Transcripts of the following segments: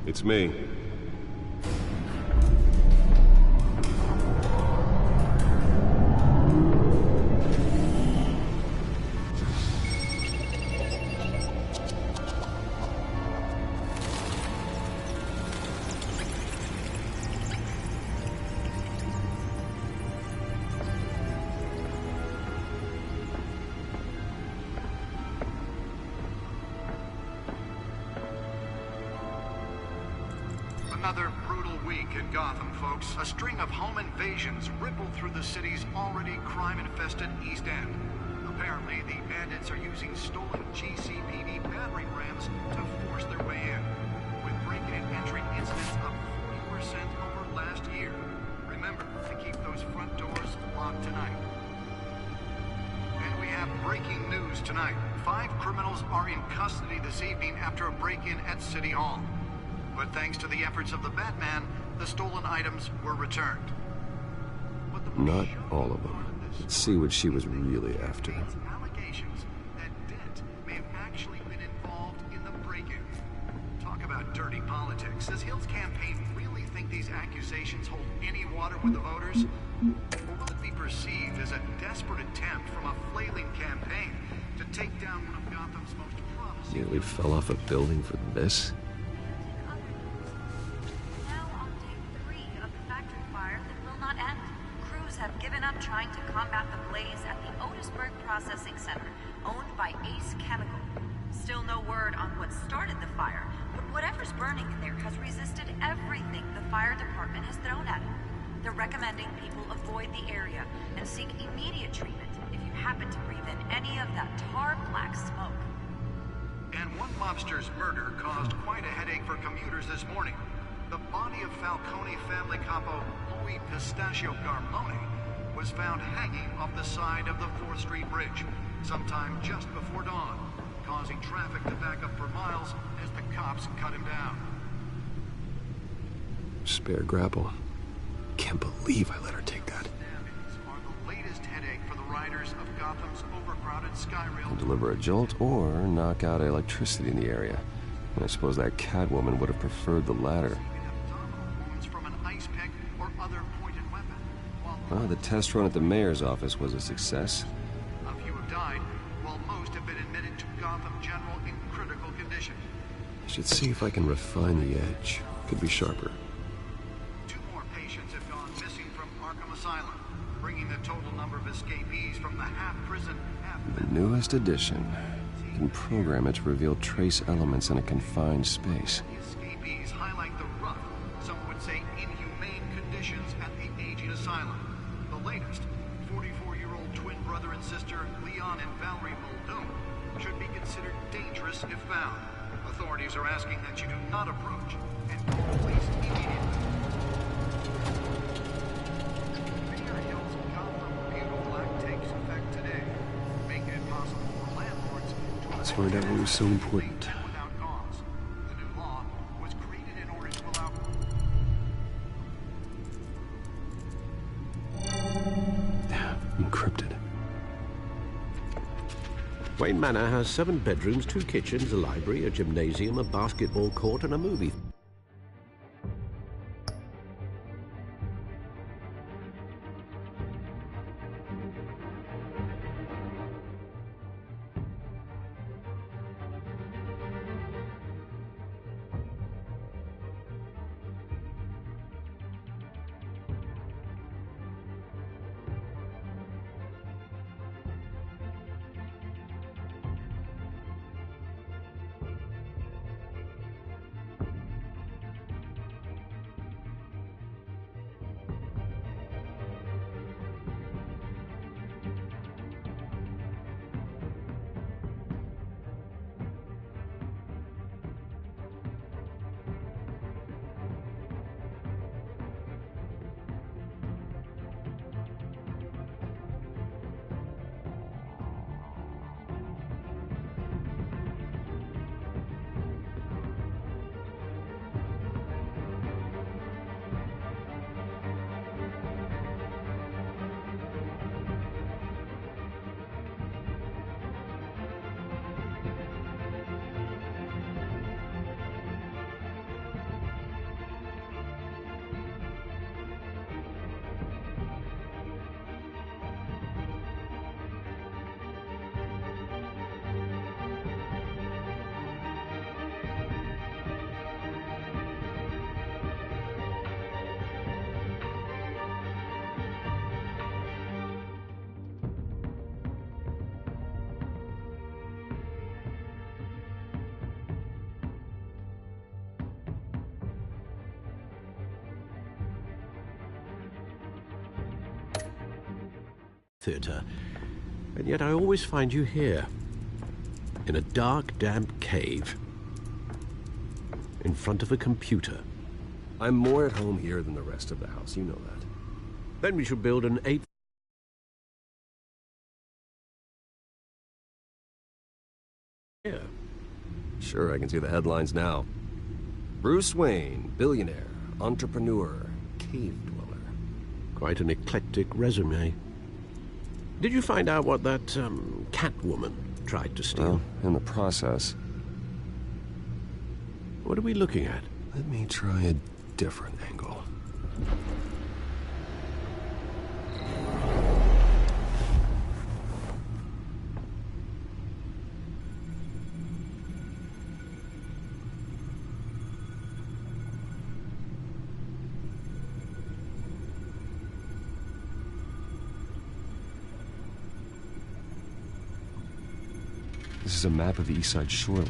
It's me. Another brutal week in Gotham, folks. A string of home invasions rippled through the city's already crime-infested East End. Apparently, the bandits are using stolen GCPD battering rams to force their way in, with break-in and entry incidents up 40% over last year. Remember to keep those front doors locked tonight. And we have breaking news tonight. 5 criminals are in custody this evening after a break-in at City Hall. But thanks to the efforts of the Batman, the stolen items were returned. Not all of them. Let's see what she was really after. Allegations that Dent may have actually been involved in the break-in. Talk about dirty politics. Does Hill's campaign really think these accusations hold any water with the voters? Or will it be perceived as a desperate attempt from a flailing campaign to take down one of Gotham's most promising... Nearly fell off a building for this? Have given up trying to combat the blaze at the Otisburg Processing Center, owned by Ace Chemical. Still no word on what started the fire, but whatever's burning in there has resisted everything the fire department has thrown at it. They're recommending people avoid the area and seek immediate treatment if you happen to breathe in any of that tar-black smoke. And one mobster's murder caused quite a headache for commuters this morning. The body of Falcone family capo Louis Pistachio Garmone was found hanging off the side of the 4th Street Bridge sometime just before dawn, causing traffic to back up for miles as the cops cut him down. Spare grapple. Can't believe I let her take that. Stabbings are the latest headache for the riders of Gotham's overcrowded Skyrail. Deliver a jolt or knock out electricity in the area. And I suppose that Catwoman would have preferred the latter. Well, the test run at the mayor's office was a success. A few have died, while most have been admitted to Gotham General in critical condition. I should see if I can refine the edge. Could be sharper. 2 more patients have gone missing from Arkham Asylum, bringing the total number of escapees from the half-prison, The newest addition. You can program it to reveal trace elements in a confined space. The escapees highlight the rough, some would say inhumane conditions at the aging asylum. The latest, 44-year-old twin brother and sister Leon and Valerie Muldoon should be considered dangerous if found. Authorities are asking that you do not approach and call the police immediately. Mayor Hill's Gotham Bugle Act takes effect today, making it possible for landlords to Let's find out what was so important. without cause. The new law was created in order to allow... Encrypted. Wayne Manor has 7 bedrooms, 2 kitchens, a library, a gymnasium, a basketball court, and a movie. theatre. And yet I always find you here, in a dark, damp cave, in front of a computer. I'm more at home here than the rest of the house, you know that. Then we should build an 8... here. Sure, I can see the headlines now. Bruce Wayne, billionaire, entrepreneur, cave dweller. Quite an eclectic resume. Did you find out what that, Catwoman tried to steal? Well, in the process. What are we looking at? Let me try a different angle. This is a map of the East Side shoreline.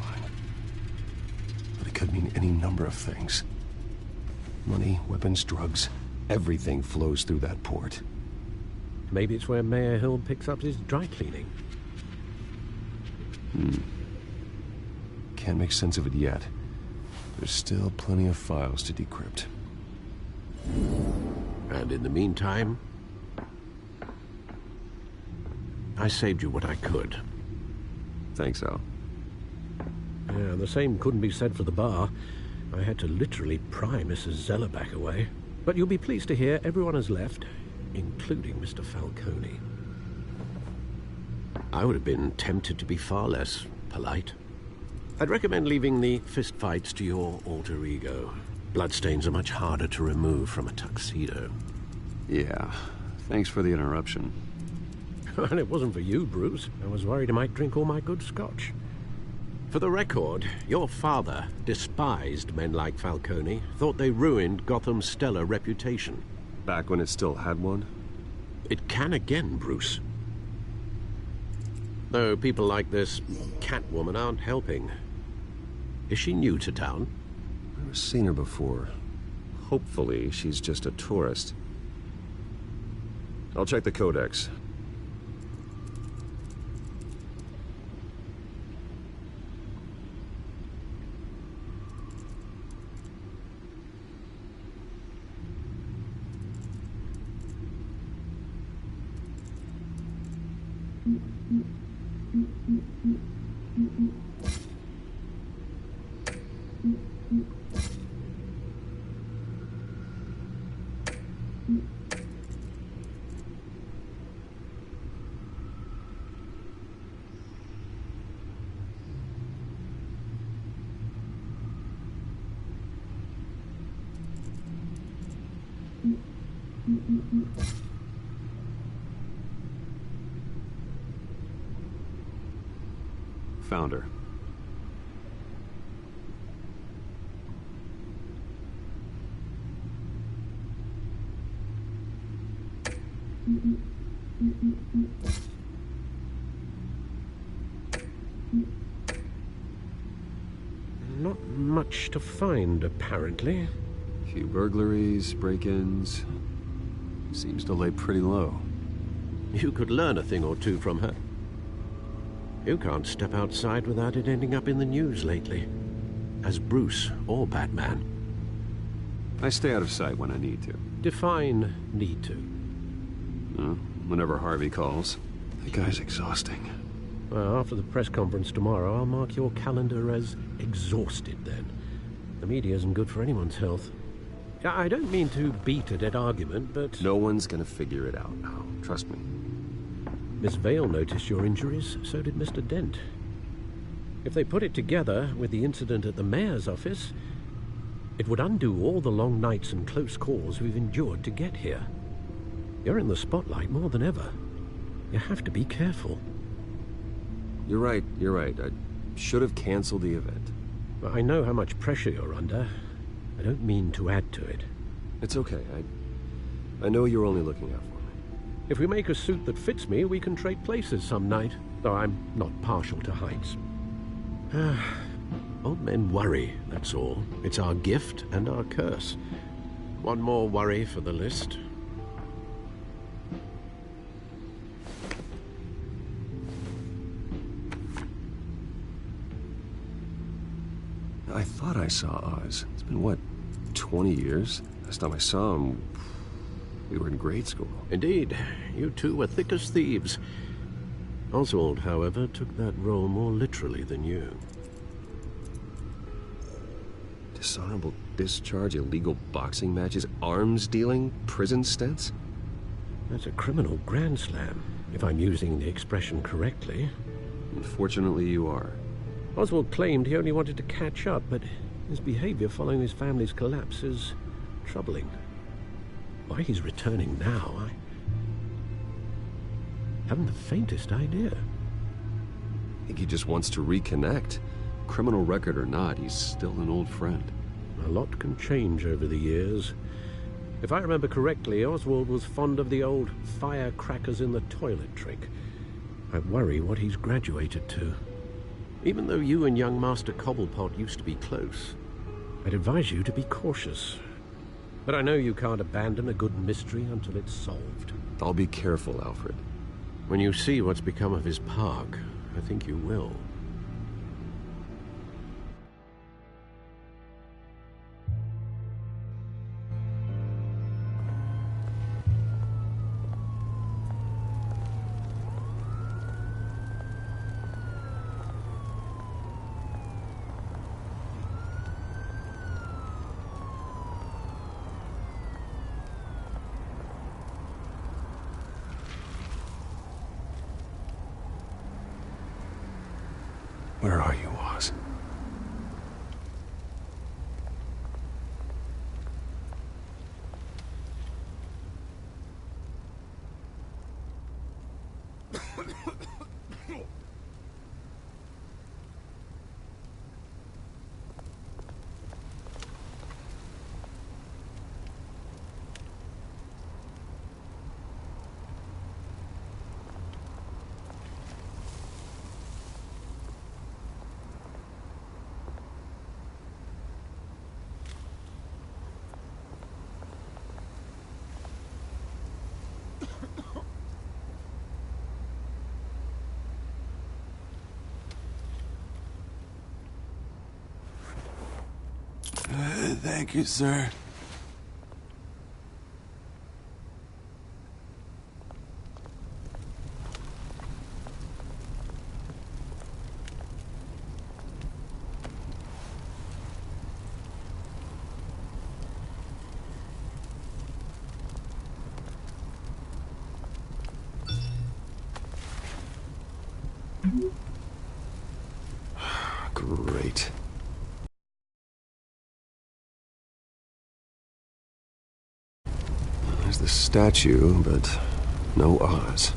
But it could mean any number of things. Money, weapons, drugs, everything flows through that port. Maybe it's where Mayor Hill picks up his dry cleaning. Can't make sense of it yet. There's still plenty of files to decrypt. And in the meantime, I saved you what I could. Thanks, Al. Yeah, the same couldn't be said for the bar. I had to literally pry Mrs. Zellerback away. But you'll be pleased to hear everyone has left, including Mr. Falcone. I would have been tempted to be far less polite. I'd recommend leaving the fistfights to your alter ego. Bloodstains are much harder to remove from a tuxedo. Yeah, thanks for the interruption. Well, it wasn't for you, Bruce. I was worried I might drink all my good scotch. For the record, your father despised men like Falcone, thought they ruined Gotham's stellar reputation. Back when it still had one? It can again, Bruce. Though people like this Catwoman aren't helping. Is she new to town? I've never seen her before. Hopefully, she's just a tourist. I'll check the codex. Found her. Not much to find, apparently. Few burglaries, break-ins. Seems to lay pretty low. You could learn a thing or two from her. You can't step outside without it ending up in the news lately. As Bruce or Batman. I stay out of sight when I need to. Define need to. Whenever Harvey calls. That guy's exhausting. Well, after the press conference tomorrow, I'll mark your calendar as exhausted then. The media isn't good for anyone's health. I don't mean to beat a dead argument, but... No one's gonna figure it out now. Trust me. Miss Vale noticed your injuries, so did Mr. Dent. If they put it together with the incident at the mayor's office, it would undo all the long nights and close calls we've endured to get here. You're in the spotlight more than ever. You have to be careful. You're right. I should have canceled the event. But I know how much pressure you're under. I don't mean to add to it. It's okay. I know you're only looking out for me. If we make a suit that fits me, we can trade places some night, though I'm not partial to heights. Old men worry, that's all. It's our gift and our curse. One more worry for the list. I thought I saw Oz. It's been, what, 20 years? Last time I saw him, we were in grade school. Indeed, you two were thick as thieves. Oswald, however, took that role more literally than you. Dishonorable discharge, illegal boxing matches, arms dealing, prison stints? That's a criminal grand slam, if I'm using the expression correctly. Unfortunately, you are. Oswald claimed he only wanted to catch up, but his behavior following his family's collapse is troubling. Why he's returning now, I haven't the faintest idea. I think he just wants to reconnect. Criminal record or not, he's still an old friend. A lot can change over the years. If I remember correctly, Oswald was fond of the old firecrackers in the toilet trick. I worry what he's graduated to. Even though you and young Master Cobblepot used to be close, I'd advise you to be cautious. But I know you can't abandon a good mystery until it's solved. I'll be careful, Alfred. When you see what's become of his park, I think you will. Where are you, Oz? Thank you, sir. Great. There's the statue, but no Oz.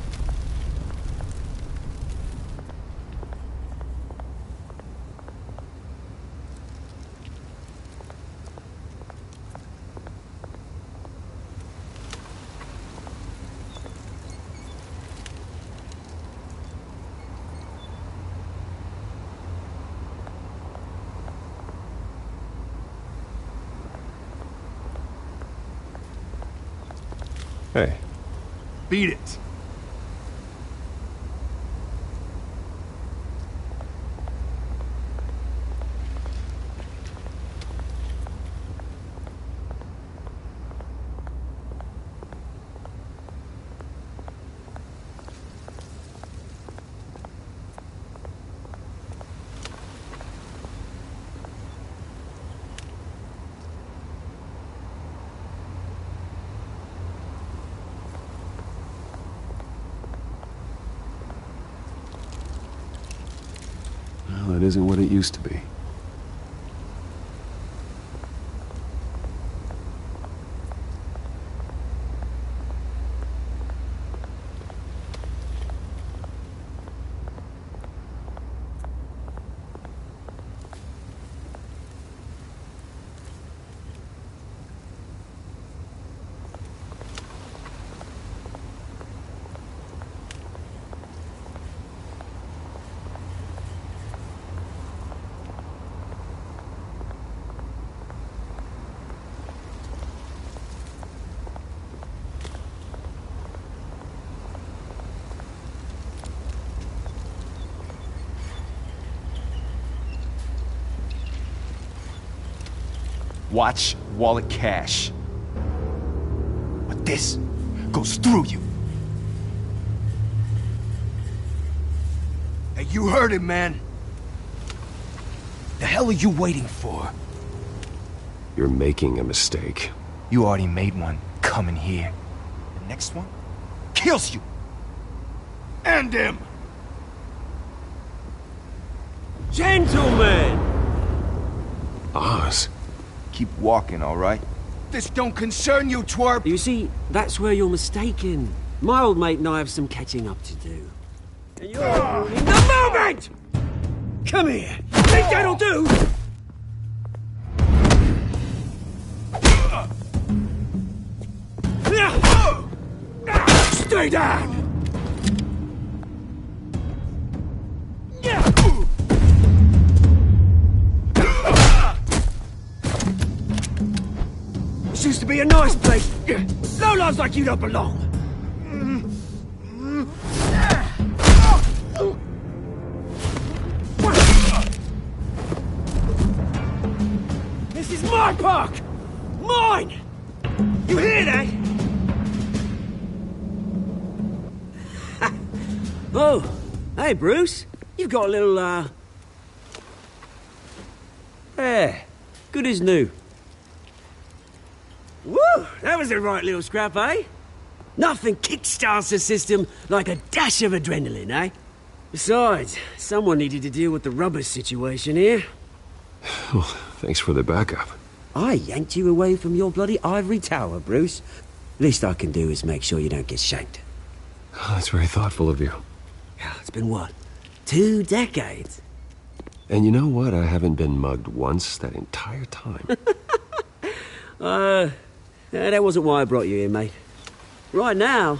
Hey. Beat it. Well, it isn't what it used to be. Watch wallet cash. But this goes through you. Hey, you heard him, man. The hell are you waiting for? You're making a mistake. You already made one coming here. The next one kills you. End him! Gentlemen! Oz. Keep walking, all right? This don't concern you, twerp! You see, that's where you're mistaken. My old mate and I have some catching up to do. And you're ruining the moment! Come here! Think that'll do? Stay down! This used to be a nice place. Lowlifes like you don't belong. This is my park! Mine! You hear that? Oh, hey, Bruce. You've got a little, Yeah, good as new. Woo! That was a right little scrap, eh? Nothing kickstarts the system like a dash of adrenaline, eh? Besides, someone needed to deal with the rubber situation here. Well, thanks for the backup. I yanked you away from your bloody ivory tower, Bruce. Least I can do is make sure you don't get shanked. Oh, that's very thoughtful of you. It's been what? 2 decades? And you know what? I haven't been mugged once that entire time. That wasn't why I brought you here, mate. Right now,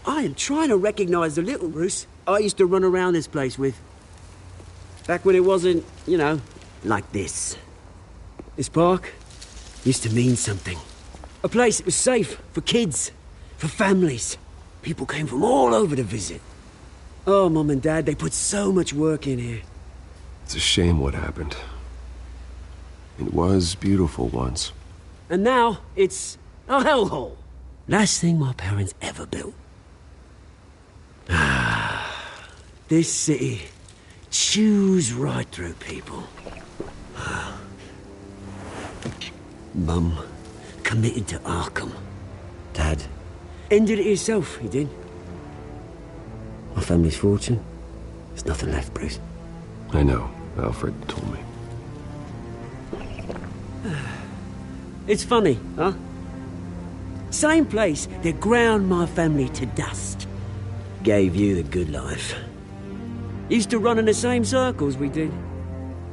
I am trying to recognize the little Bruce I used to run around this place with. Back when it wasn't, you know, like this. This park used to mean something. A place that was safe for kids, for families. People came from all over to visit. Oh, Mum and Dad, they put so much work in here. It's a shame what happened. It was beautiful once. And now, it's a hellhole. Last thing my parents ever built. This city chews right through people. Mum committed to Arkham. Dad ended it himself, he did. My family's fortune, there's nothing left, Bruce. I know. Alfred told me. It's funny, huh? Same place that ground my family to dust. Gave you the good life. Used to run in the same circles we did.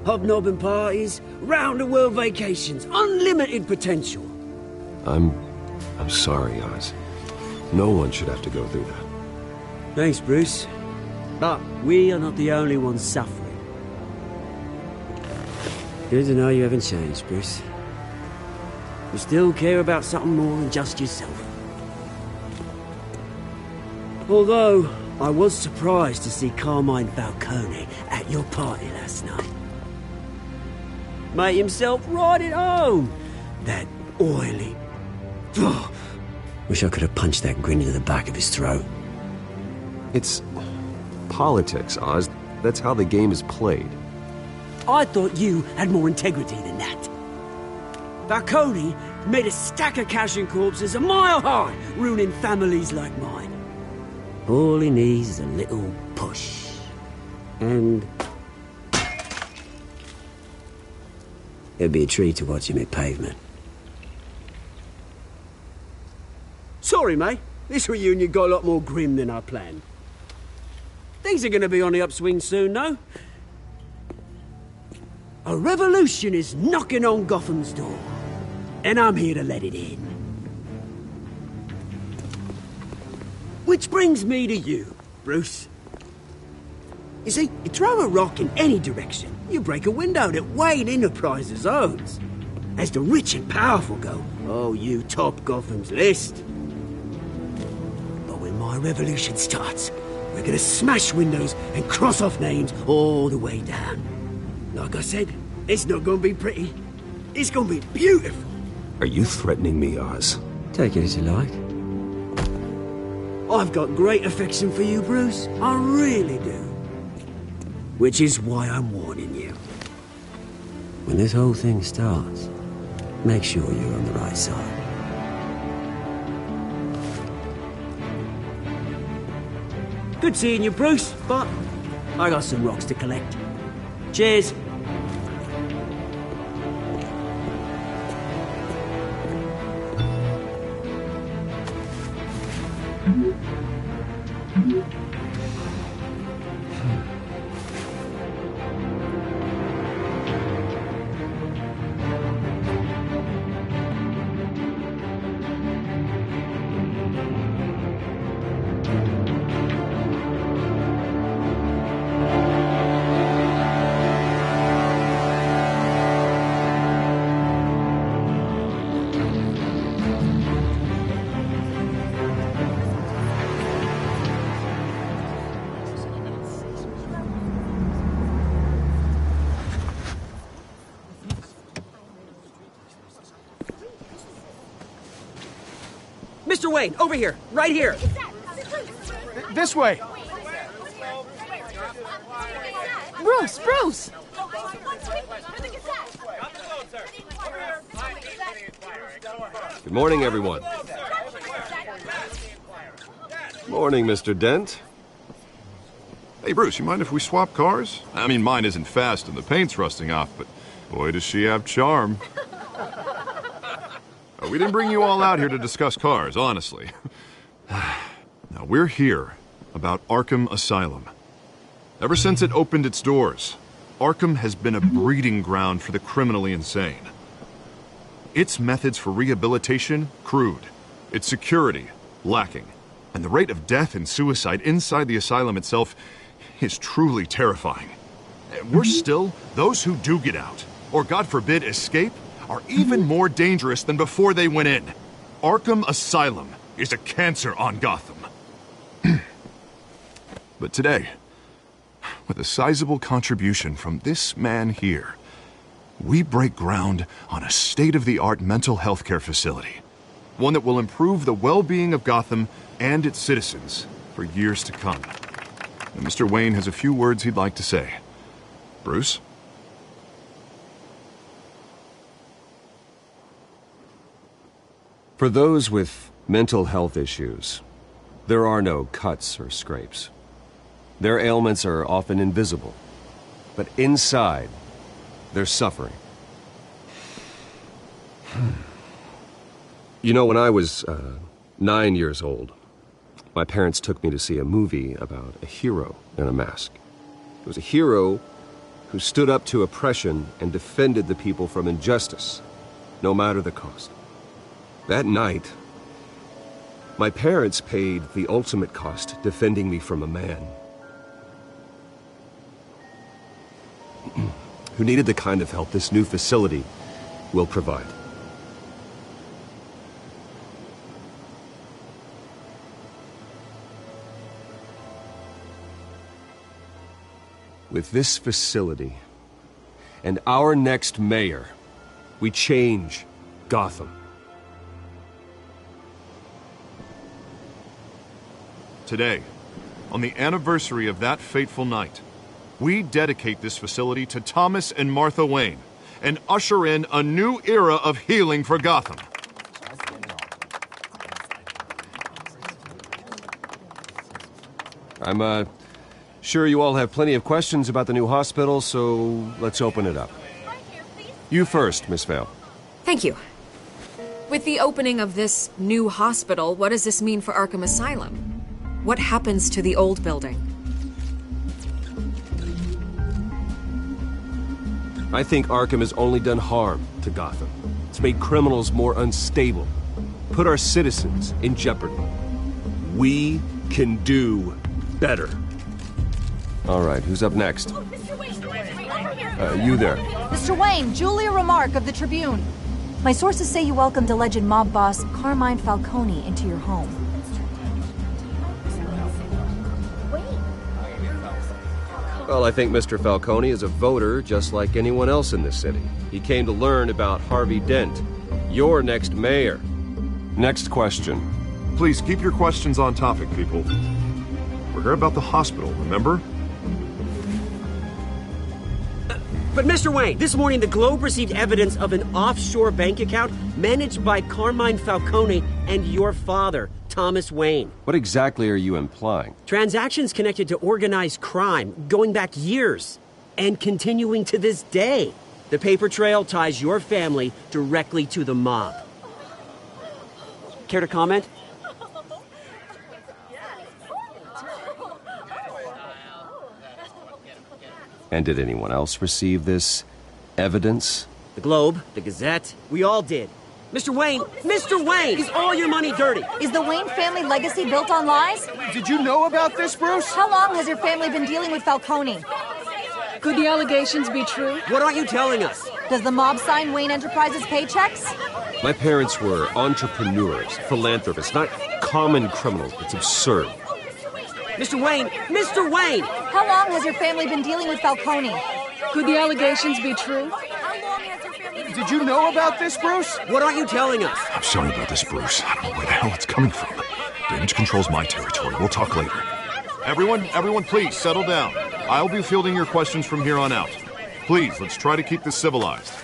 Hobnobbing parties, round-the-world vacations, unlimited potential. I'm sorry, Oz. No one should have to go through that. Thanks, Bruce. But we are not the only ones suffering. Good to know you haven't changed, Bruce. You still care about something more than just yourself. Although, I was surprised to see Carmine Falcone at your party last night. Made himself right at home. That oily... Oh, wish I could have punched that grin into the back of his throat. It's politics, Oz. That's how the game is played. I thought you had more integrity than that. Falcone made a stack of cash and corpses a mile high, ruining families like mine. All he needs is a little push. And... it'd be a treat to watch him hit pavement. Sorry, mate. This reunion got a lot more grim than I planned. Things are gonna be on the upswing soon, though. A revolution is knocking on Gotham's door. And I'm here to let it in. Which brings me to you, Bruce. You see, you throw a rock in any direction, you break a window that Wayne Enterprises owns. As the rich and powerful go, oh, you top Gotham's list. But when my revolution starts, we're gonna smash windows and cross off names all the way down. Like I said, it's not gonna be pretty. It's gonna be beautiful. Are you threatening me, Oz? Take it as you like. I've got great affection for you, Bruce. I really do. Which is why I'm warning you. When this whole thing starts, make sure you're on the right side. Good seeing you, Bruce, but I got some rocks to collect. Cheers. Mr. Wayne, over here, right here. This way. Bruce! Good morning, everyone. Morning, Mr. Dent. Hey, Bruce, you mind if we swap cars? I mean, mine isn't fast and the paint's rusting off, but boy, does she have charm. We didn't bring you all out here to discuss cars, honestly. Now, we're here about Arkham Asylum. Ever since it opened its doors, Arkham has been a breeding ground for the criminally insane. Its methods for rehabilitation, crude. Its security, lacking. And the rate of death and suicide inside the asylum itself is truly terrifying. Worse still, those who do get out, or God forbid escape, are even more dangerous than before they went in. Arkham Asylum is a cancer on Gotham. But today, with a sizable contribution from this man here, we break ground on a state-of-the-art mental health care facility. One that will improve the well-being of Gotham and its citizens for years to come. And Mr. Wayne has a few words he'd like to say. Bruce? For those with mental health issues, there are no cuts or scrapes. Their ailments are often invisible, but inside, they're suffering. You know, when I was 9 years old, my parents took me to see a movie about a hero in a mask. It was a hero who stood up to oppression and defended the people from injustice, no matter the cost. That night, my parents paid the ultimate cost defending me from a man who needed the kind of help this new facility will provide. With this facility and our next mayor, we change Gotham. Today, on the anniversary of that fateful night, we dedicate this facility to Thomas and Martha Wayne and usher in a new era of healing for Gotham. I'm sure you all have plenty of questions about the new hospital, so let's open it up. You first, Miss Vale. Thank you. With the opening of this new hospital, what does this mean for Arkham Asylum? What happens to the old building? I think Arkham has only done harm to Gotham. It's made criminals more unstable, put our citizens in jeopardy. We can do better. All right, who's up next? Oh, Mr. Wayne! You there. Mr. Wayne, Julia Remark of the Tribune. My sources say you welcomed alleged mob boss Carmine Falcone into your home. Well, I think Mr. Falcone is a voter just like anyone else in this city. He came to learn about Harvey Dent, your next mayor. Next question. Please keep your questions on topic, people. We're here about the hospital, remember? But Mr. Wayne, this morning the Globe received evidence of an offshore bank account managed by Carmine Falcone and your father, Thomas Wayne. What exactly are you implying? Transactions connected to organized crime going back years and continuing to this day. The paper trail ties your family directly to the mob. Care to comment? And did anyone else receive this evidence? The Globe, the Gazette, we all did. Mr. Wayne, is all your money dirty? Is the Wayne family legacy built on lies? Did you know about this, Bruce? How long has your family been dealing with Falcone? Could the allegations be true? What aren't you telling us? Does the mob sign Wayne Enterprises paychecks? My parents were entrepreneurs, philanthropists, not common criminals. It's absurd. Mr. Wayne! How long has your family been dealing with Falcone? Could the allegations be true? Did you know about this, Bruce? What aren't you telling us? I'm sorry about this, Bruce. I don't know where the hell it's coming from. Damage control's my territory. We'll talk later. Everyone, please, settle down. I'll be fielding your questions from here on out. Please, let's try to keep this civilized.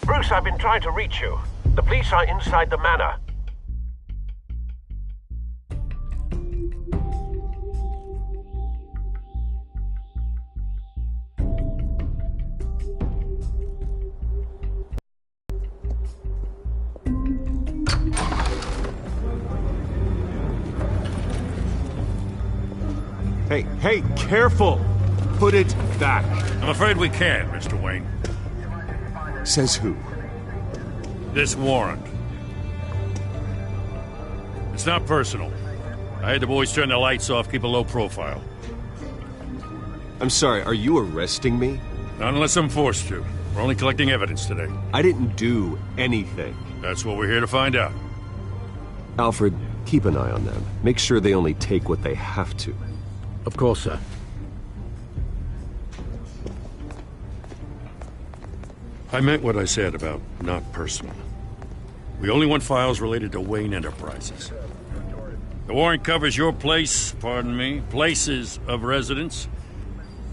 Bruce, I've been trying to reach you. The police are inside the manor. Hey, careful! Put it back. I'm afraid we can't, Mr. Wayne. Says who? This warrant. It's not personal. I had the boys turn the lights off, keep a low profile. I'm sorry, are you arresting me? Not unless I'm forced to. We're only collecting evidence today. I didn't do anything. That's what we're here to find out. Alfred, keep an eye on them. Make sure they only take what they have to. Of course, sir. I meant what I said about not personal. We only want files related to Wayne Enterprises. The warrant covers your place, places of residence,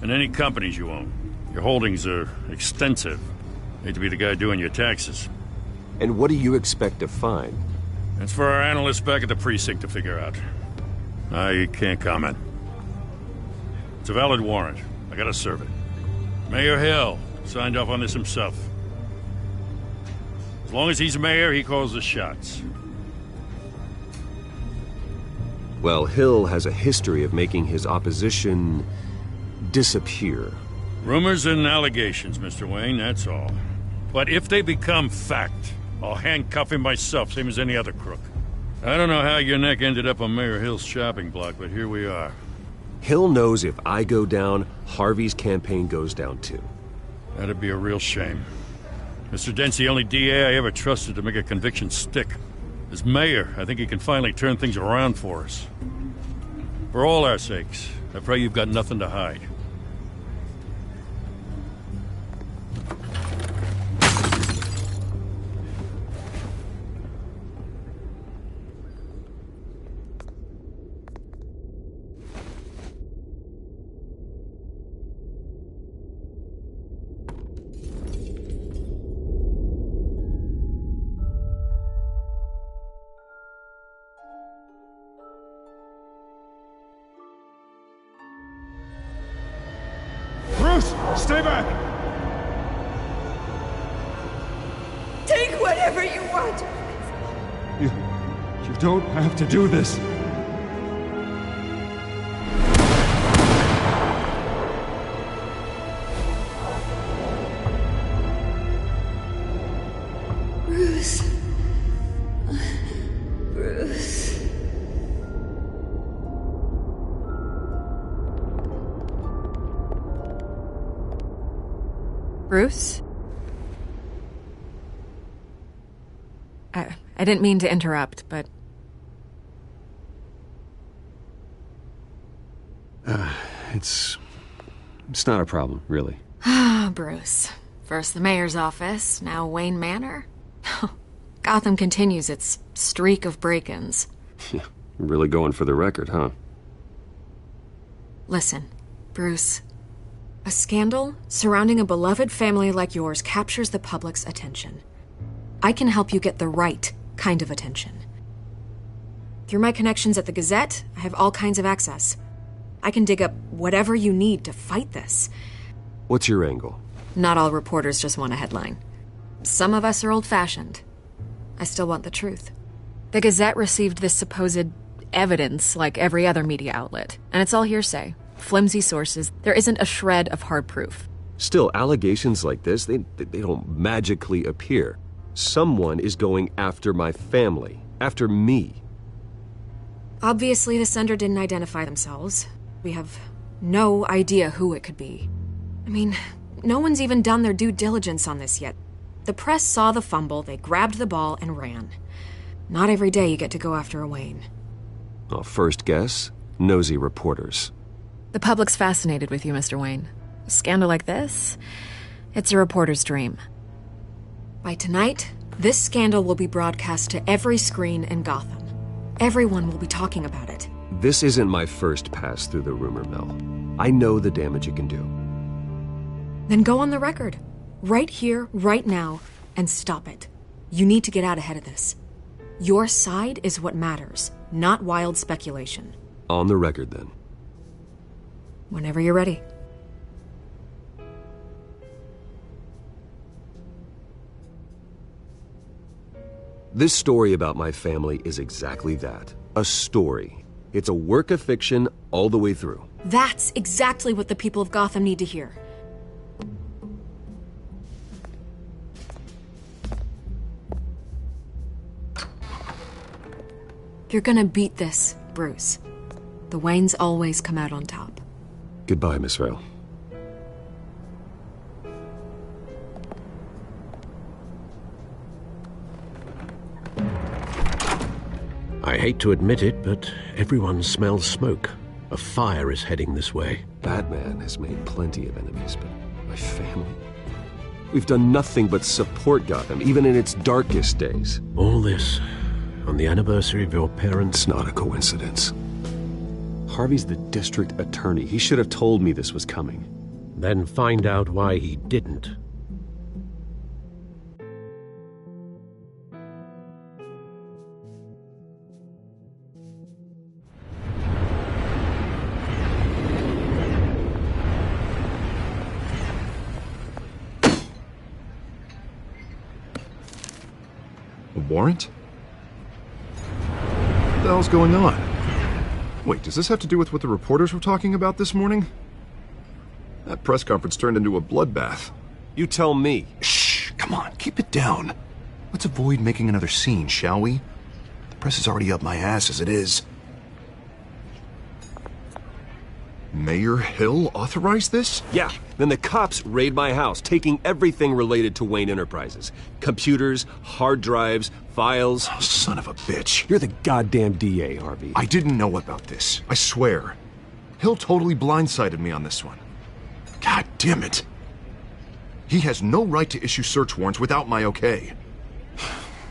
and any companies you own. Your holdings are extensive. Hate to be the guy doing your taxes. And what do you expect to find? That's for our analysts back at the precinct to figure out. I can't comment. It's a valid warrant. I gotta serve it. Mayor Hill signed off on this himself. As long as he's mayor, he calls the shots. Well, Hill has a history of making his opposition disappear. Rumors and allegations, Mr. Wayne, that's all. But if they become fact, I'll handcuff him myself, same as any other crook. I don't know how your neck ended up on Mayor Hill's shopping block, but here we are. Hill knows if I go down, Harvey's campaign goes down too. That'd be a real shame. Mr. Dent's the only DA I ever trusted to make a conviction stick. As mayor, I think he can finally turn things around for us. For all our sakes, I pray you've got nothing to hide. Stay back! Take whatever you want! You don't have to do this. Bruce. Bruce. Bruce? I didn't mean to interrupt, but... It's not a problem, really. Ah, Bruce. First the mayor's office, now Wayne Manor. Gotham continues its streak of break-ins. Yeah, really going for the record, huh? Listen, Bruce. A scandal surrounding a beloved family like yours captures the public's attention. I can help you get the right kind of attention. Through my connections at the Gazette, I have all kinds of access. I can dig up whatever you need to fight this. What's your angle? Not all reporters just want a headline. Some of us are old-fashioned. I still want the truth. The Gazette received this supposed evidence like every other media outlet, and it's all hearsay. Flimsy sources. There isn't a shred of hard proof. Still, allegations like this, they don't magically appear. Someone is going after my family, after me. Obviously, the sender didn't identify themselves. We have no idea who it could be. I mean, no one's even done their due diligence on this yet. The press saw the fumble, they grabbed the ball and ran. Not every day you get to go after a Wayne. Well, first guess, nosy reporters. The public's fascinated with you, Mr. Wayne. A scandal like this, it's a reporter's dream. By tonight, this scandal will be broadcast to every screen in Gotham. Everyone will be talking about it. This isn't my first pass through the rumor mill. I know the damage it can do. Then go on the record. Right here, right now, and stop it. You need to get out ahead of this. Your side is what matters, not wild speculation. On the record, then. Whenever you're ready. This story about my family is exactly that. A story. It's a work of fiction all the way through. That's exactly what the people of Gotham need to hear. You're gonna beat this, Bruce. The Waynes always come out on top. Goodbye, Miss Vale. I hate to admit it, but everyone smells smoke. A fire is heading this way. Batman has made plenty of enemies, but my family? We've done nothing but support Gotham, even in its darkest days. All this on the anniversary of your parents'... It's not a coincidence. Harvey's the district attorney. He should have told me this was coming. Then find out why he didn't. A warrant? What the hell's going on? Wait, does this have to do with what the reporters were talking about this morning? That press conference turned into a bloodbath. You tell me. Shh, come on, keep it down. Let's avoid making another scene, shall we? The press is already up my ass as it is. Mayor Hill authorized this? Yeah, then the cops raid my house, taking everything related to Wayne Enterprises. Computers, hard drives, files. Oh, son of a bitch. You're the goddamn DA, Harvey. I didn't know about this, I swear. Hill totally blindsided me on this one. God damn it. He has no right to issue search warrants without my okay.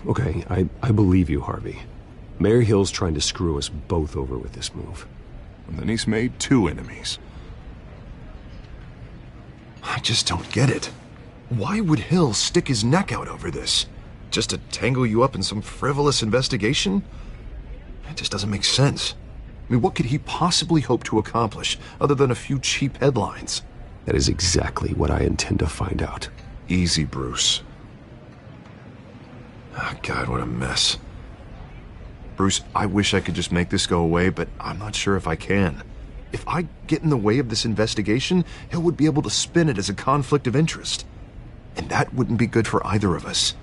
Okay, I believe you, Harvey. Mayor Hill's trying to screw us both over with this move. And then he's made two enemies. I just don't get it. Why would Hill stick his neck out over this? Just to tangle you up in some frivolous investigation? It just doesn't make sense. I mean, what could he possibly hope to accomplish other than a few cheap headlines? That is exactly what I intend to find out. Easy, Bruce. Oh, God, what a mess. Bruce, I wish I could just make this go away, but I'm not sure if I can. If I get in the way of this investigation, Hill would be able to spin it as a conflict of interest. And that wouldn't be good for either of us.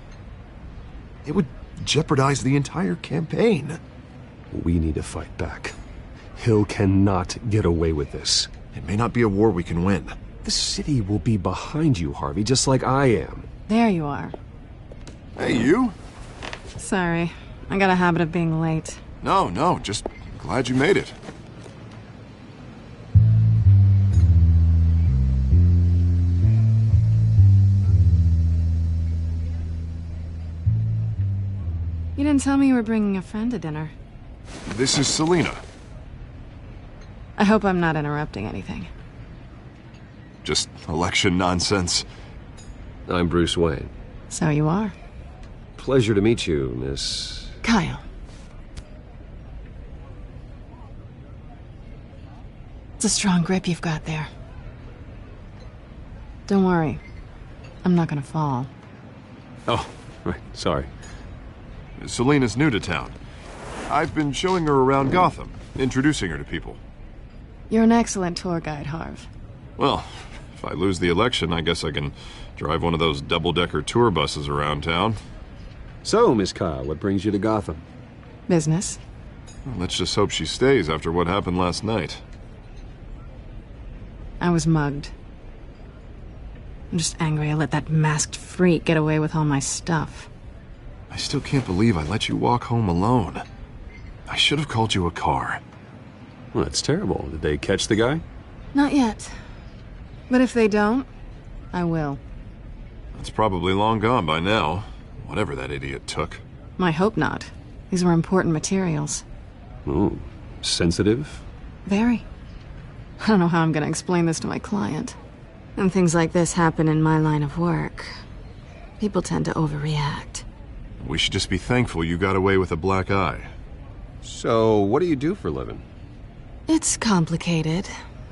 It would jeopardize the entire campaign. We need to fight back. Hill cannot get away with this. It may not be a war we can win. The city will be behind you, Harvey, just like I am. There you are. Hey, you? Sorry. I got a habit of being late. No, just glad you made it. didn't tell me you were bringing a friend to dinner. This is Selina. I hope I'm not interrupting anything. Just election nonsense. I'm Bruce Wayne. So you are. Pleasure to meet you, Miss... Kyle. It's a strong grip you've got there. Don't worry. I'm not gonna fall. Oh, right. Sorry. Selina's new to town. I've been showing her around Gotham, introducing her to people. You're an excellent tour guide, Harv. Well, if I lose the election, I guess I can drive one of those double-decker tour buses around town. So, Miss Kyle, what brings you to Gotham? Business. Well, let's just hope she stays after what happened last night. I was mugged. I'm just angry I let that masked freak get away with all my stuff. I still can't believe I let you walk home alone. I should have called you a car. Well, that's terrible. Did they catch the guy? Not yet. But if they don't, I will. It's probably long gone by now, whatever that idiot took. I hope not. These were important materials. Ooh, sensitive? Very. I don't know how I'm gonna explain this to my client. When things like this happen in my line of work, people tend to overreact. We should just be thankful you got away with a black eye. So, what do you do for a living? It's complicated.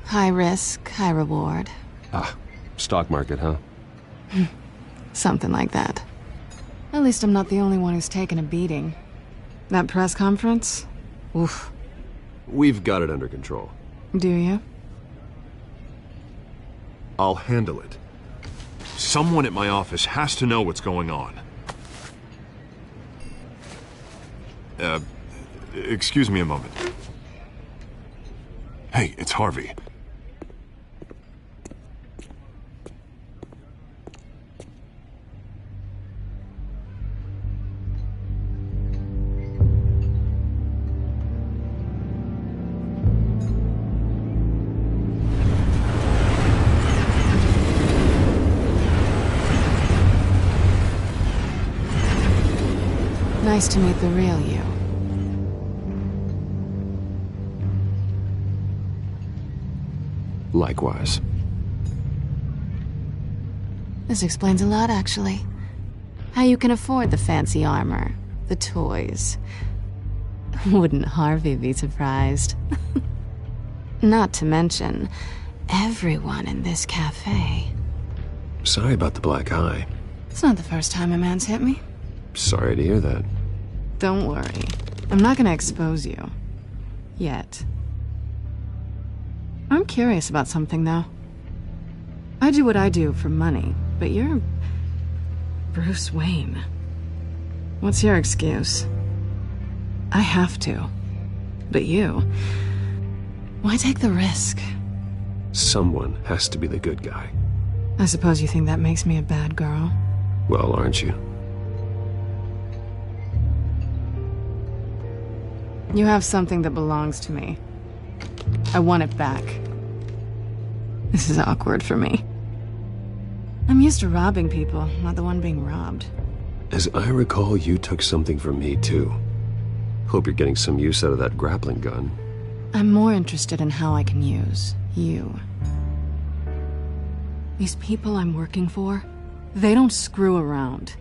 High risk, high reward. Ah, stock market, huh? Something like that. At least I'm not the only one who's taken a beating. That press conference? Oof. We've got it under control. Do you? I'll handle it. Someone at my office has to know what's going on. Excuse me a moment. Hey, it's Harvey. Nice to meet the real you. Likewise. This explains a lot, actually. How you can afford the fancy armor, the toys. Wouldn't Harvey be surprised? Not to mention, everyone in this cafe. Sorry about the black eye. It's not the first time a man's hit me. Sorry to hear that. Don't worry. I'm not gonna expose you. Yet. I'm curious about something, though. I do what I do for money, but you're... Bruce Wayne. What's your excuse? I have to. But you... Why take the risk? Someone has to be the good guy. I suppose you think that makes me a bad girl? Well, aren't you? You have something that belongs to me. I want it back. This is awkward for me. I'm used to robbing people, not the one being robbed. As I recall, you took something from me, too. Hope you're getting some use out of that grappling gun. I'm more interested in how I can use you. These people I'm working for, they don't screw around.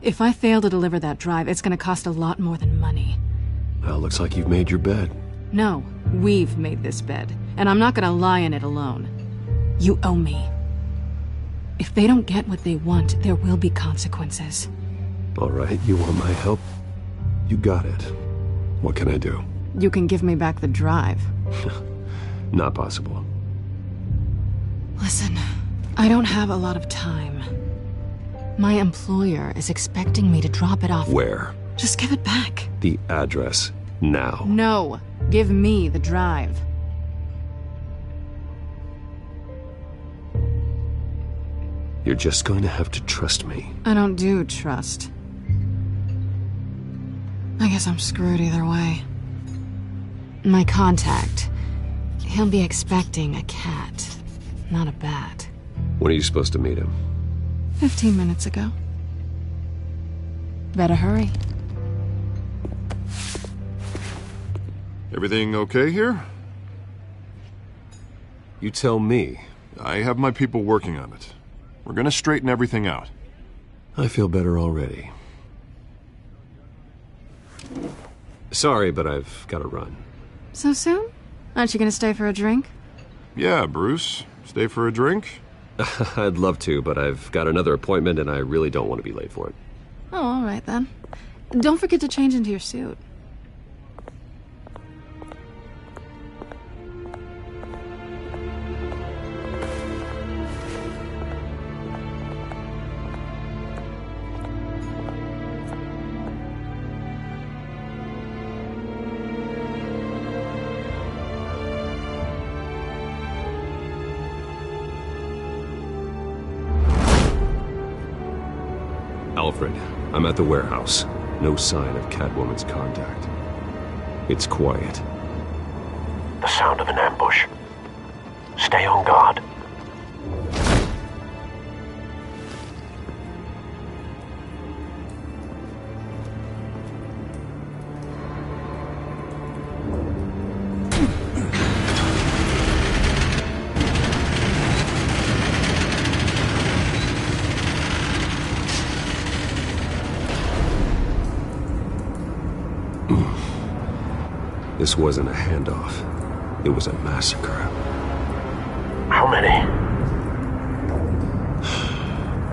If I fail to deliver that drive, it's gonna cost a lot more than money. Well, looks like you've made your bed. No, we've made this bed, and I'm not gonna lie in it alone. You owe me. If they don't get what they want, there will be consequences. All right, you want my help? You got it. What can I do? You can give me back the drive. Not possible. Listen, I don't have a lot of time. My employer is expecting me to drop it off. Where? Just give it back. The address, now. No, give me the drive. You're just going to have to trust me. I don't do trust. I guess I'm screwed either way. My contact, he'll be expecting a cat, not a bat. When are you supposed to meet him? 15 minutes ago. Better hurry. Everything okay here? You tell me. I have my people working on it. We're gonna straighten everything out. I feel better already. Sorry, but I've got to run. So soon? Aren't you gonna stay for a drink? Yeah, Bruce. Stay for a drink? I'd love to, but I've got another appointment and I really don't want to be late for it. Oh, all right then. Don't forget to change into your suit. Alfred, I'm at the warehouse. No sign of Catwoman's contact. It's quiet. The sound of an ambush. Stay on guard. This wasn't a handoff. It was a massacre. How many?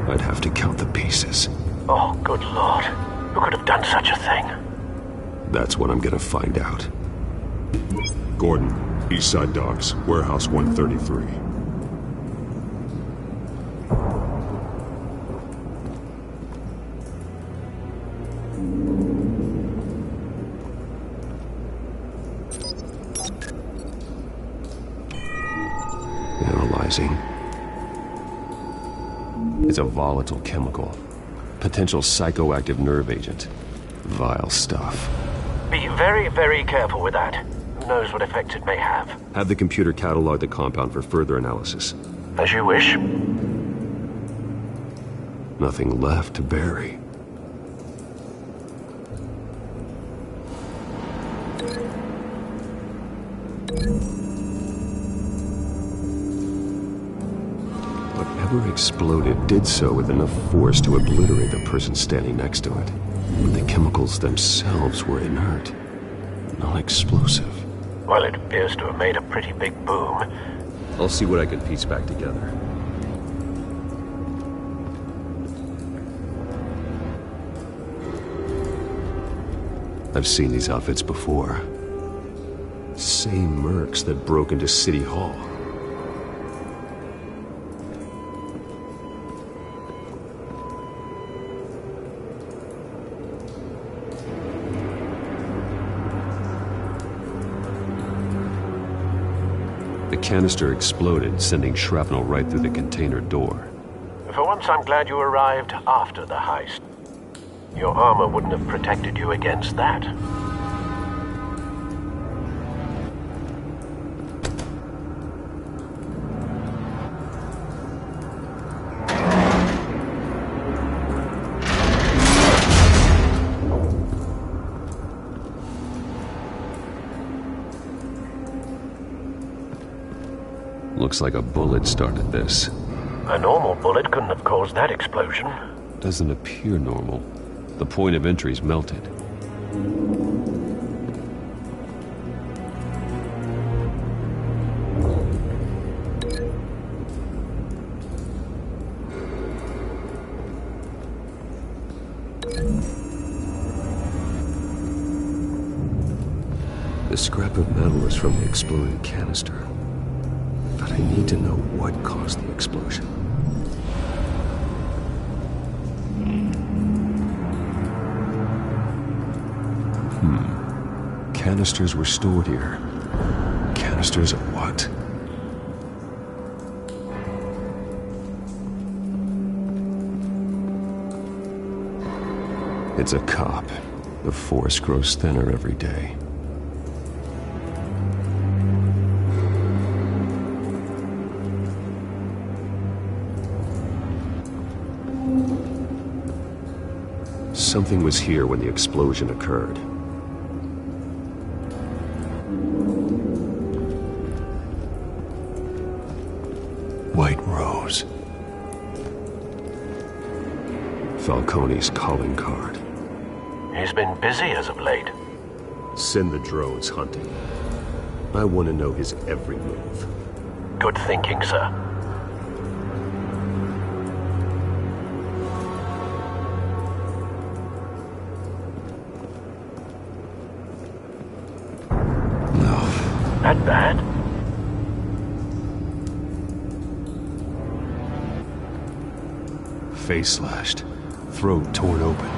I'd have to count the pieces. Oh, good lord. Who could have done such a thing? That's what I'm gonna find out. Gordon, Eastside Docks, Warehouse 133. Analyzing. It's a volatile chemical. Potential psychoactive nerve agent. Vile stuff. Be very, very careful with that. Who knows what effects it may have. Have the computer catalog the compound for further analysis. As you wish. Nothing left to bury. Whatever exploded did so with enough force to obliterate the person standing next to it. But the chemicals themselves were inert, non-explosive. Well, it appears to have made a pretty big boom. I'll see what I can piece back together. I've seen these outfits before. Same mercs that broke into City Hall. The canister exploded, sending shrapnel right through the container door. For once, I'm glad you arrived after the heist. Your armor wouldn't have protected you against that. Looks like a bullet started this. A normal bullet couldn't have caused that explosion. Doesn't appear normal. The point of entry's melted. The scrap of metal is from the exploded canister. But I need to know what caused the explosion. Canisters were stored here. Canisters of what? It's a cop. The force grows thinner every day. Something was here when the explosion occurred. Rose. Falcone's calling card. He's been busy as of late. Send the drones hunting. I want to know his every move. Good thinking, sir. That bad? Face slashed, throat torn open.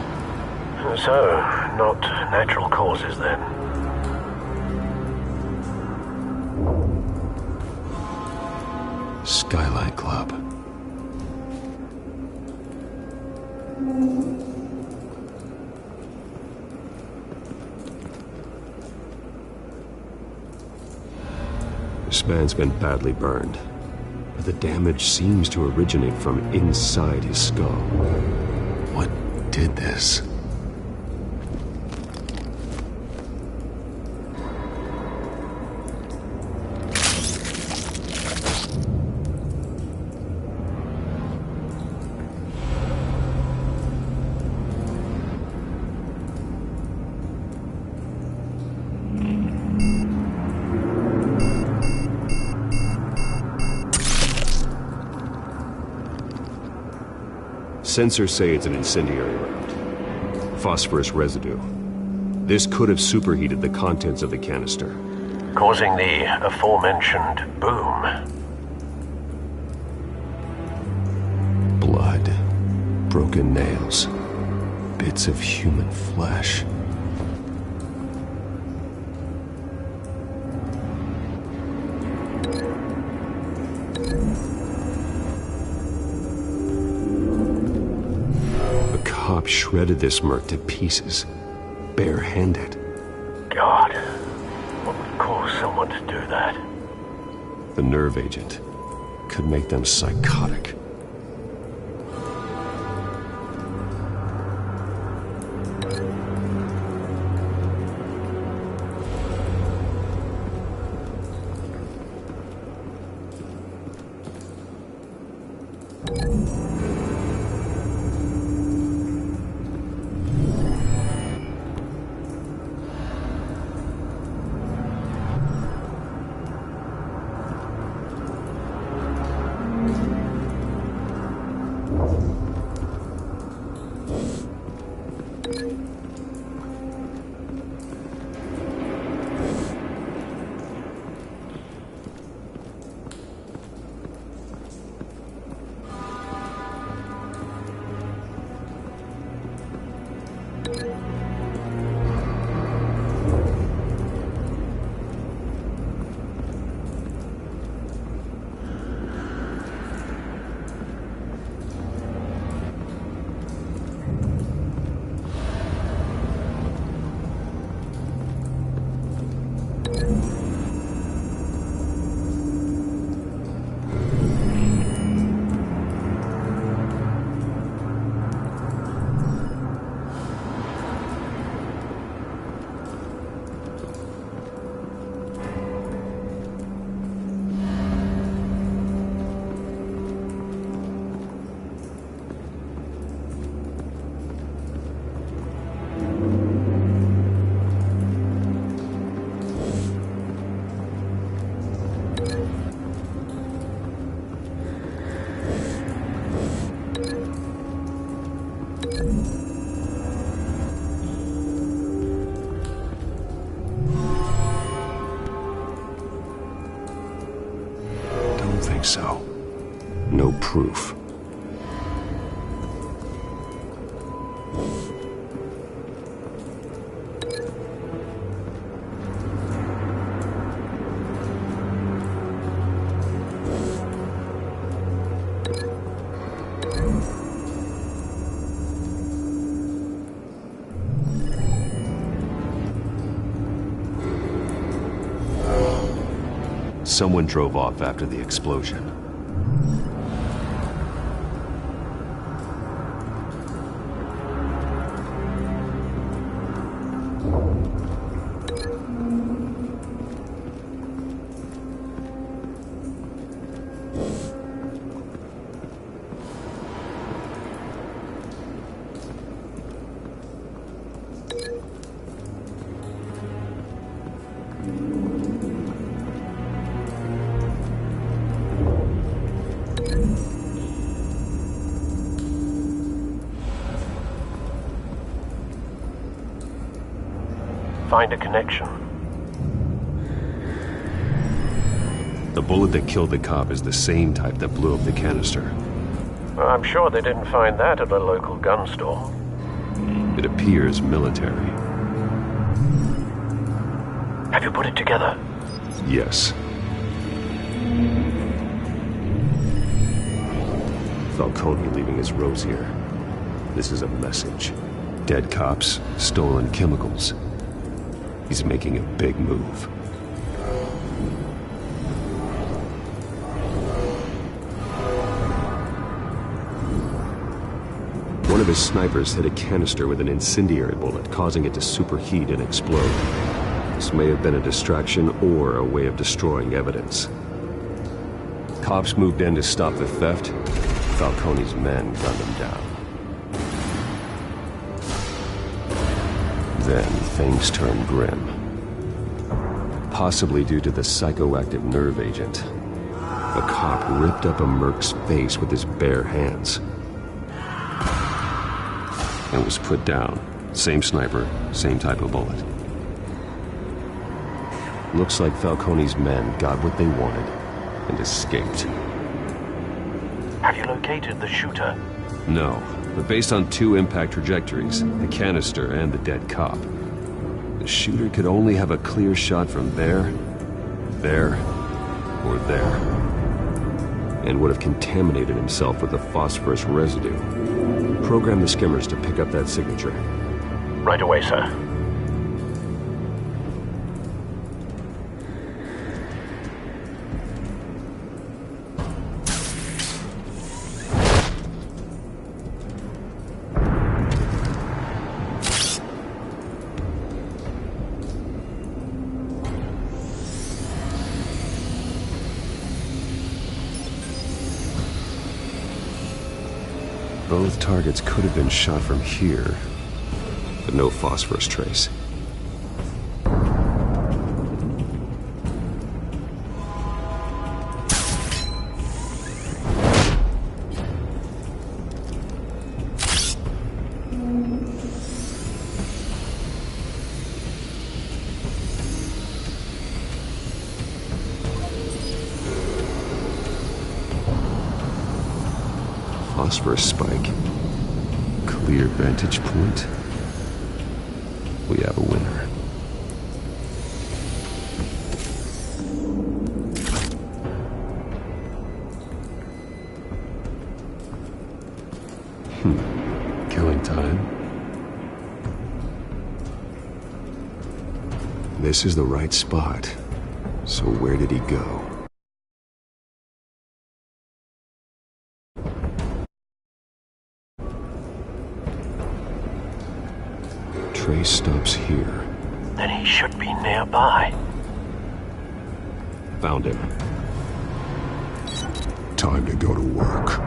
So, not natural causes then. Skylight Club. This man's been badly burned, but the damage seems to originate from inside his skull. What did this? Sensors say it's an incendiary round. Phosphorus residue. This could have superheated the contents of the canister, causing the aforementioned boom. Blood, broken nails, bits of human flesh. Shredded this merc to pieces, barehanded. God, what would cause someone to do that? The nerve agent could make them psychotic. So, no proof. Someone drove off after the explosion. find a connection. The bullet that killed the cop is the same type that blew up the canister. Well, I'm sure they didn't find that at a local gun store. It appears military. Have you put it together? Yes. Falcone leaving his rose here. This is a message. Dead cops, stolen chemicals. He's making a big move. One of his snipers hit a canister with an incendiary bullet, causing it to superheat and explode. This may have been a distraction or a way of destroying evidence. Cops moved in to stop the theft. Falcone's men gunned him down. Then things turned grim. Possibly due to the psychoactive nerve agent. A cop ripped up a merc's face with his bare hands. And was put down. Same sniper, same type of bullet. Looks like Falcone's men got what they wanted and escaped. Have you located the shooter? No, but based on two impact trajectories, the canister and the dead cop, the shooter could only have a clear shot from there, or there, and would have contaminated himself with the phosphorus residue. Program the skimmers to pick up that signature. Right away, sir. Both targets could have been shot from here, but no phosphorus trace. Phosphorus spike. Clear vantage point. We have a winner. Killing time. This is the right spot. So where did he go? Trace stops here. Then he should be nearby. Found him. Time to go to work.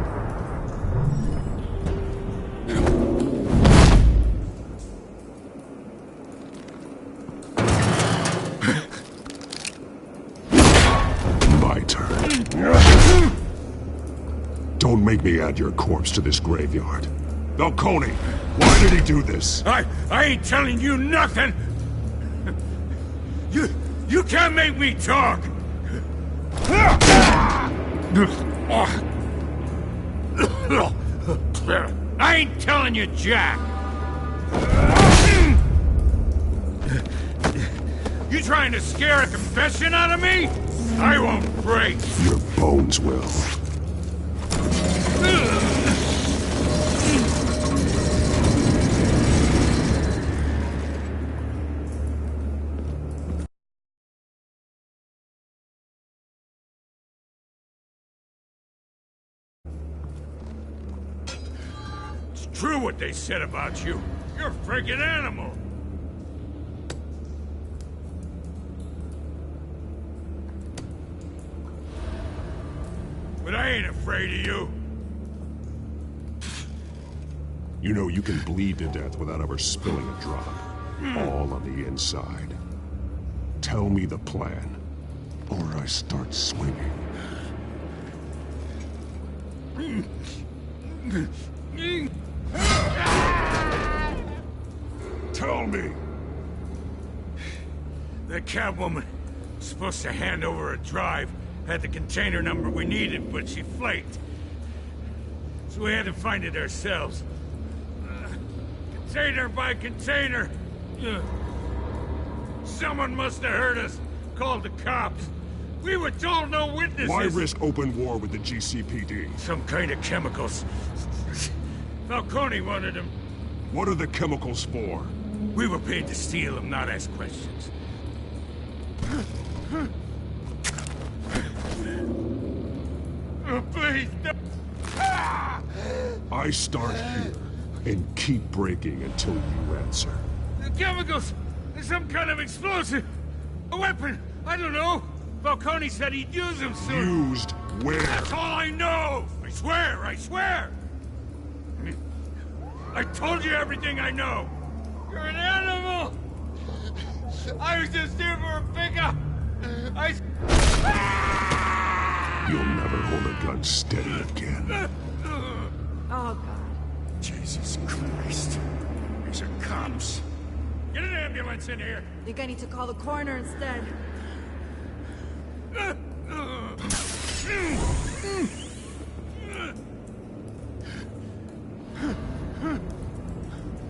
My turn. Don't make me add your corpse to this graveyard. Falcone, why did he do this? I ain't telling you nothing! You can't make me talk! I ain't telling you jack! You trying to scare a confession out of me? I won't break! Your bones will. True what they said about you. You're a freaking animal. But I ain't afraid of you. You know you can bleed to death without ever spilling a drop. All on the inside. Tell me the plan, or I start swinging. Tell me. The cabwoman was supposed to hand over a drive, had the container number we needed, but she flaked. So we had to find it ourselves. Container by container. Someone must have heard us, called the cops. We were told no witnesses. Why risk open war with the GCPD? Some kind of chemicals. Falcone wanted them. What are the chemicals for? We were paid to steal them, not ask questions. Oh, please, no. I start here and keep breaking until you answer. The chemicals! There's some kind of explosive! A weapon! I don't know! Falcone said he'd use them soon! Used where? That's all I know! I swear! I swear! I told you everything I know! You're an animal! I was just here for a pickup! You'll never hold a gun steady again. Oh, God. Jesus Christ. These are cops. Get an ambulance in here! Think I need to call the coroner instead.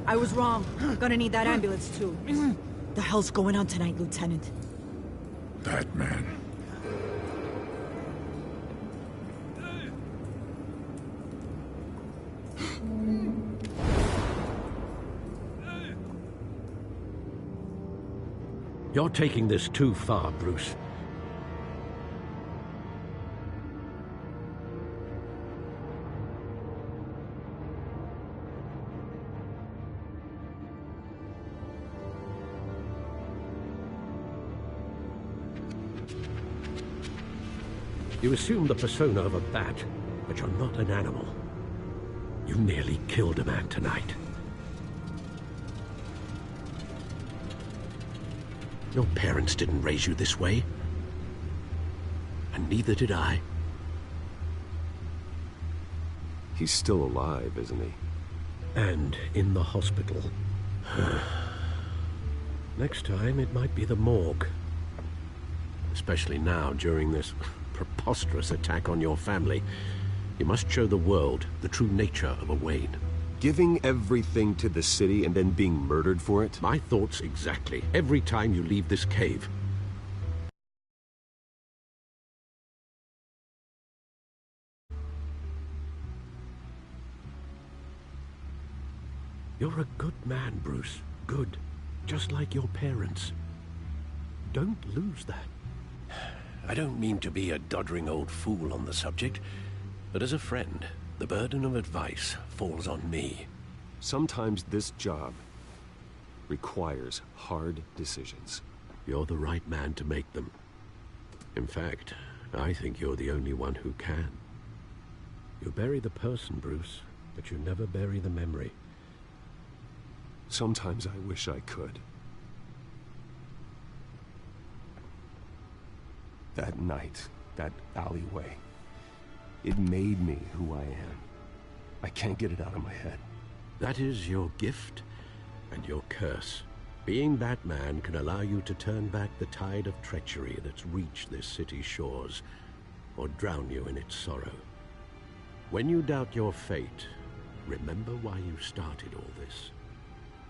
I was wrong. Gonna need that ambulance, too. The hell's going on tonight, Lieutenant? Batman. You're taking this too far, Bruce. You assume the persona of a bat, but you're not an animal. You nearly killed a man tonight. Your parents didn't raise you this way. And neither did I. He's still alive, isn't he? And in the hospital. Next time, it might be the morgue. Especially now, during this preposterous attack on your family. You must show the world the true nature of a Wayne. Giving everything to the city and then being murdered for it? My thoughts exactly. Every time you leave this cave. You're a good man, Bruce. Good. Just like your parents. Don't lose that. I don't mean to be a doddering old fool on the subject, but as a friend, the burden of advice falls on me. Sometimes this job requires hard decisions. You're the right man to make them. In fact, I think you're the only one who can. You bury the person, Bruce, but you never bury the memory. Sometimes I wish I could. That night, that alleyway, it made me who I am. I can't get it out of my head. That is your gift and your curse. Being Batman can allow you to turn back the tide of treachery that's reached this city's shores, or drown you in its sorrow. When you doubt your fate, remember why you started all this.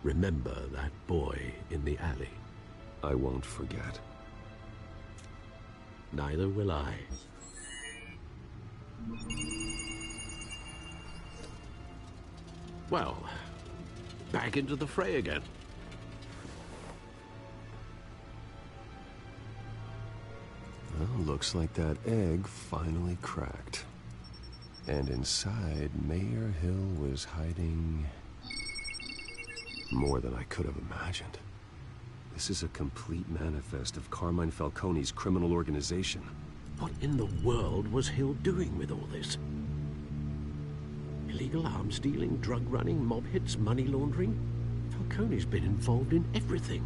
Remember that boy in the alley. I won't forget. Neither will I. Well, back into the fray again. Well, looks like that egg finally cracked. And inside, Mayor Hill was hiding more than I could have imagined. This is a complete manifest of Carmine Falcone's criminal organization. What in the world was Hill doing with all this? Illegal arms dealing, drug running, mob hits, money laundering? Falcone's been involved in everything.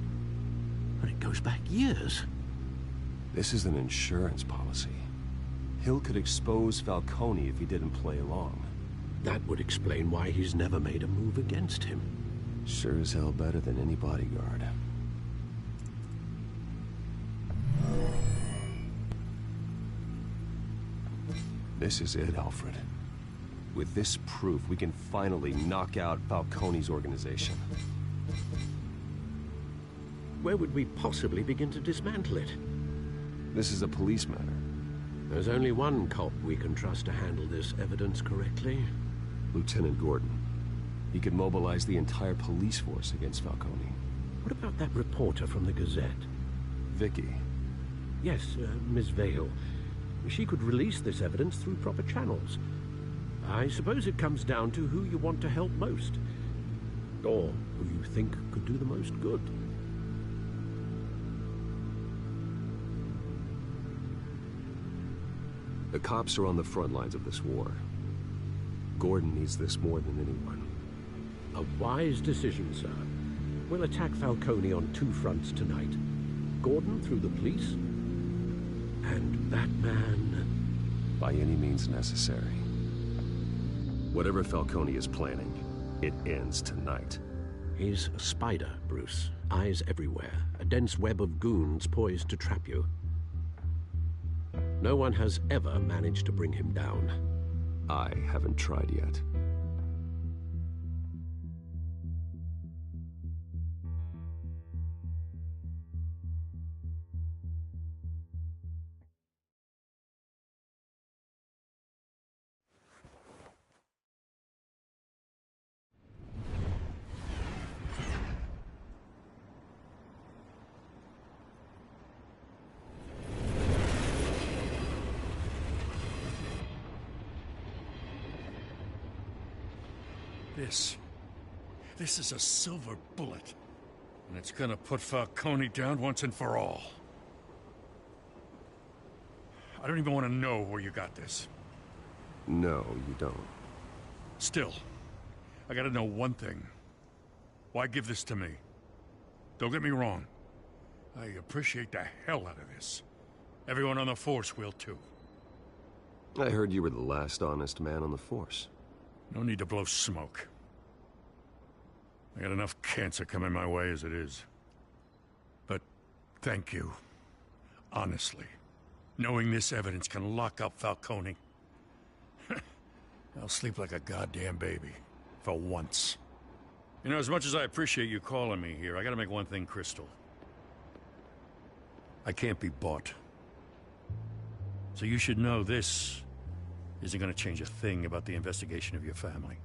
And it goes back years. This is an insurance policy. Hill could expose Falcone if he didn't play along. That would explain why he's never made a move against him. Sure as hell better than any bodyguard. This is it, Alfred. With this proof, we can finally knock out Falcone's organization. Where would we possibly begin to dismantle it? This is a police matter. There's only one cop we can trust to handle this evidence correctly. Lieutenant Gordon. He could mobilize the entire police force against Falcone. What about that reporter from the Gazette? Vicky. Yes, Miss Vale. She could release this evidence through proper channels. I suppose it comes down to who you want to help most. Or who you think could do the most good. The cops are on the front lines of this war. Gordon needs this more than anyone. A wise decision, sir. We'll attack Falcone on two fronts tonight. Gordon through the police, and that man... by any means necessary. Whatever Falcone is planning, it ends tonight. He's a spider, Bruce. Eyes everywhere. A dense web of goons poised to trap you. No one has ever managed to bring him down. I haven't tried yet. This is a silver bullet. And it's gonna put Falcone down once and for all. I don't even want to know where you got this. No, you don't. Still, I gotta know one thing. Why give this to me? Don't get me wrong. I appreciate the hell out of this. Everyone on the Force will too. I heard you were the last honest man on the Force. No need to blow smoke. I got enough cancer coming my way as it is. But thank you. Honestly. Knowing this evidence can lock up Falcone. I'll sleep like a goddamn baby. For once. You know, as much as I appreciate you calling me here, I gotta make one thing crystal. I can't be bought. So you should know this isn't gonna change a thing about the investigation of your family.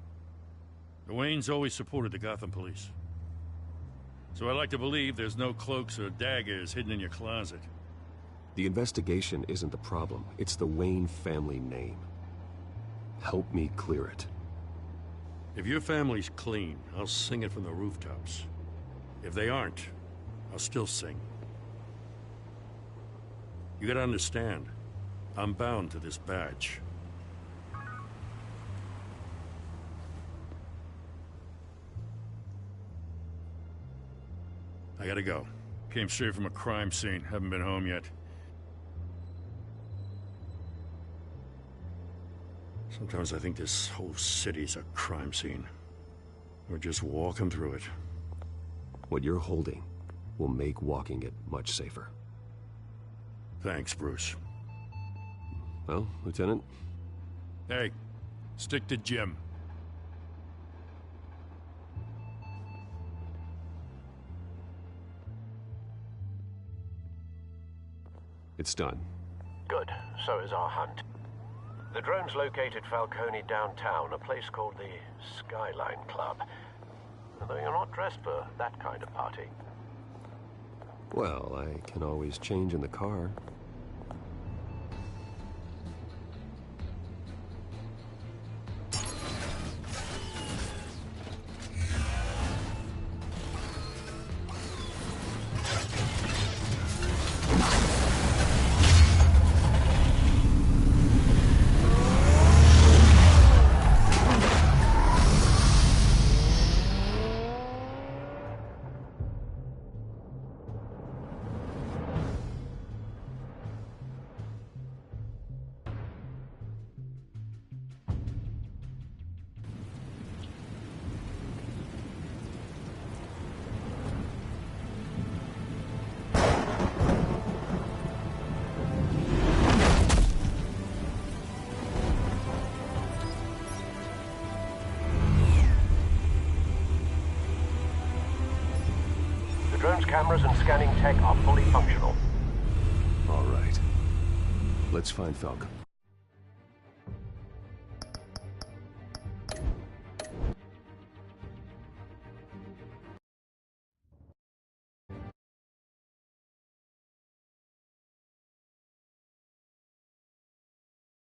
The Waynes always supported the Gotham police. So I like to believe there's no cloaks or daggers hidden in your closet. The investigation isn't the problem. It's the Wayne family name. Help me clear it. If your family's clean, I'll sing it from the rooftops. If they aren't, I'll still sing. You gotta understand, I'm bound to this badge. I gotta go. Came straight from a crime scene. Haven't been home yet. Sometimes I think this whole city's a crime scene. We're just walking through it. What you're holding will make walking it much safer. Thanks, Bruce. Well, Lieutenant? Hey, stick to Jim. It's done. Good. So is our hunt. The drones located Falcone downtown, a place called the Skyline Club. Although you're not dressed for that kind of party. Well, I can always change in the car. cameras and scanning tech are fully functional. All right. Let's find Falcon.